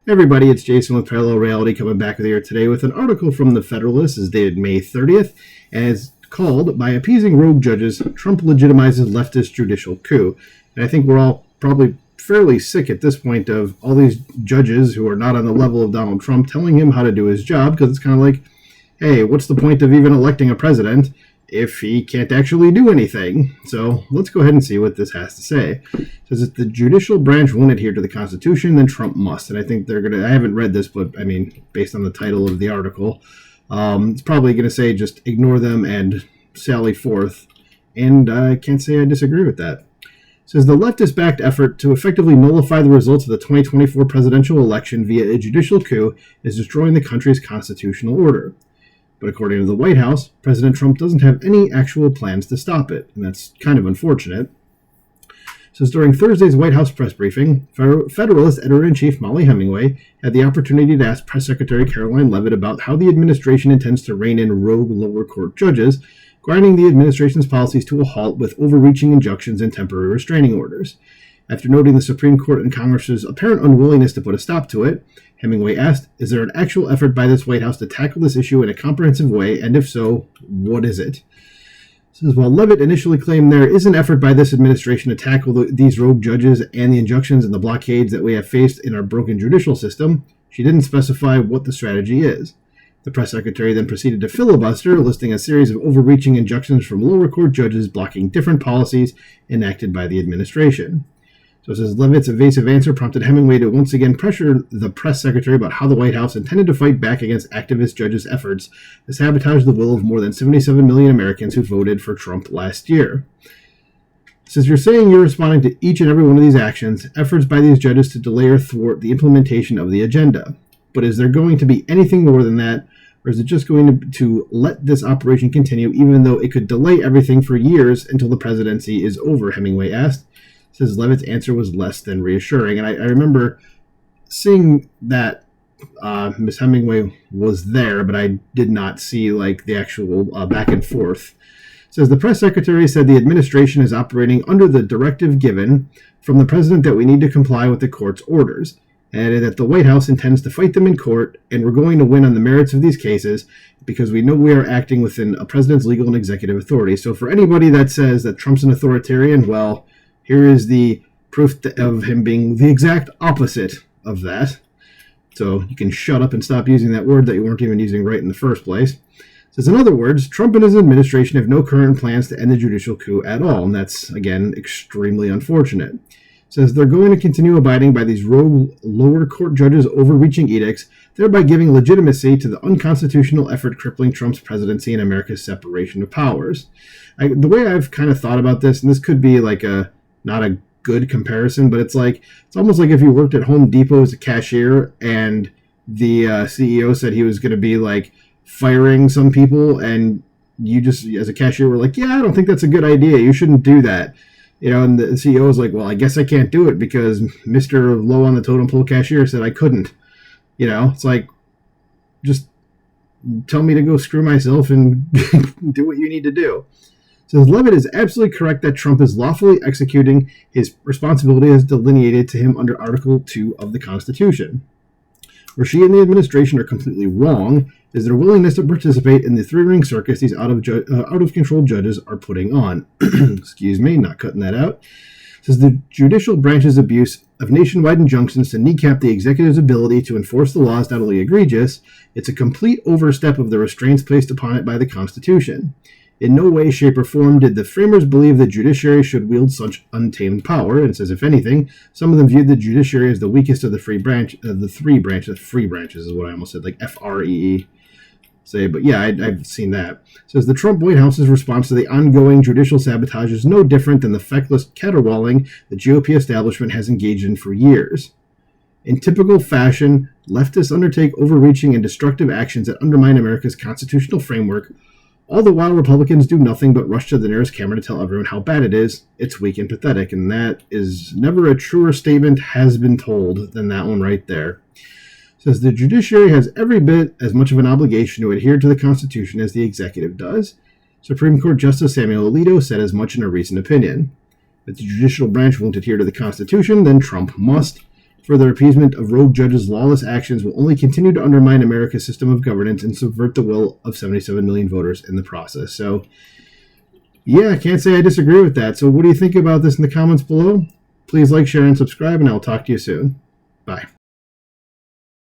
Everybody, it's Jason with Parallel Reality coming back with you today with an article from The Federalist. It's dated May 30th and it's called By Appeasing Rogue Judges, Trump Legitimizes Leftist Judicial Coup. And I think we're all probably fairly sick at this point of all these judges who are not on the level of Donald Trump telling him how to do his job, because it's kind of like, hey, what's the point of even electing a president if he can't actually do anything? So let's go ahead and see what this has to say. It says if the judicial branch won't adhere to the Constitution, then Trump must. And I think they're going to, I haven't read this, but I mean, based on the title of the article, it's probably going to say just ignore them and sally forth. And I can't say I disagree with that. It says the leftist-backed effort to effectively nullify the results of the 2024 presidential election via a judicial coup is destroying the country's constitutional order. But according to the White House, President Trump doesn't have any actual plans to stop it, and that's kind of unfortunate. It says during Thursday's White House press briefing, Federalist editor-in-chief Mollie Hemingway had the opportunity to ask Press Secretary Caroline Leavitt about how the administration intends to rein in rogue lower court judges, grinding the administration's policies to a halt with overreaching injunctions and temporary restraining orders. After noting the Supreme Court and Congress's apparent unwillingness to put a stop to it, Hemingway asked, is there an actual effort by this White House to tackle this issue in a comprehensive way, and if so, what is it? It says, while Leavitt initially claimed there is an effort by this administration to tackle these rogue judges and the injunctions and the blockades that we have faced in our broken judicial system, she didn't specify what the strategy is. The press secretary then proceeded to filibuster, listing a series of overreaching injunctions from lower court judges blocking different policies enacted by the administration. So it says Leavitt's evasive answer prompted Hemingway to once again pressure the press secretary about how the White House intended to fight back against activist judges' efforts to sabotage the will of more than 77 million Americans who voted for Trump last year. It says you're saying you're responding to each and every one of these actions, efforts by these judges to delay or thwart the implementation of the agenda. But is there going to be anything more than that, or is it just going to let this operation continue even though it could delay everything for years until the presidency is over, Hemingway asked. Says Leavitt's answer was less than reassuring. And I remember seeing that Ms. Hemingway was there, but I did not see like the actual back and forth. It says the press secretary said the administration is operating under the directive given from the president that we need to comply with the court's orders, and that the White House intends to fight them in court, and we're going to win on the merits of these cases because we know we are acting within a president's legal and executive authority. So for anybody that says that Trump's an authoritarian, well, here is the proof of him being the exact opposite of that. So you can shut up and stop using that word that you weren't even using right in the first place. It says, in other words, Trump and his administration have no current plans to end the judicial coup at all. And that's, again, extremely unfortunate. It says they're going to continue abiding by these rogue lower court judges' overreaching edicts, thereby giving legitimacy to the unconstitutional effort crippling Trump's presidency and America's separation of powers. The way I've kind of thought about this, and this could be like not a good comparison, but it's almost like if you worked at Home Depot as a cashier and the CEO said he was going to be like firing some people, and you just as a cashier were like, yeah, I don't think that's a good idea, you shouldn't do that, and the CEO is like, well, I guess I can't do it because Mr. Low on the totem pole cashier said I couldn't. It's like, just tell me to go screw myself and do what you need to do. Says Leavitt is absolutely correct that Trump is lawfully executing his responsibility as delineated to him under Article 2 of the Constitution. Where she and the administration are completely wrong is their willingness to participate in the three-ring circus these out-of-control judges are putting on. Excuse me, not cutting that out. Says the judicial branch's abuse of nationwide injunctions to kneecap the executive's ability to enforce the law is not only egregious, it's a complete overstep of the restraints placed upon it by the Constitution. In no way, shape, or form did the framers believe the judiciary should wield such untamed power, and says, if anything, some of them viewed the judiciary as the weakest of the free branches is what I almost said, like F-R-E-E. But yeah, I've seen that. It says the Trump White House's response to the ongoing judicial sabotage is no different than the feckless caterwauling the GOP establishment has engaged in for years. In typical fashion, leftists undertake overreaching and destructive actions that undermine America's constitutional framework, all the while Republicans do nothing but rush to the nearest camera to tell everyone how bad it is. It's weak and pathetic, and that is never a truer statement has been told than that one right there. It says the judiciary has every bit as much of an obligation to adhere to the Constitution as the executive does. Supreme Court Justice Samuel Alito said as much in a recent opinion. If the judicial branch won't adhere to the Constitution, then Trump must. Further appeasement of rogue judges' lawless actions will only continue to undermine America's system of governance and subvert the will of 77 million voters in the process. So, yeah, I can't say I disagree with that. So what do you think about this in the comments below? Please like, share, and subscribe, and I'll talk to you soon. Bye.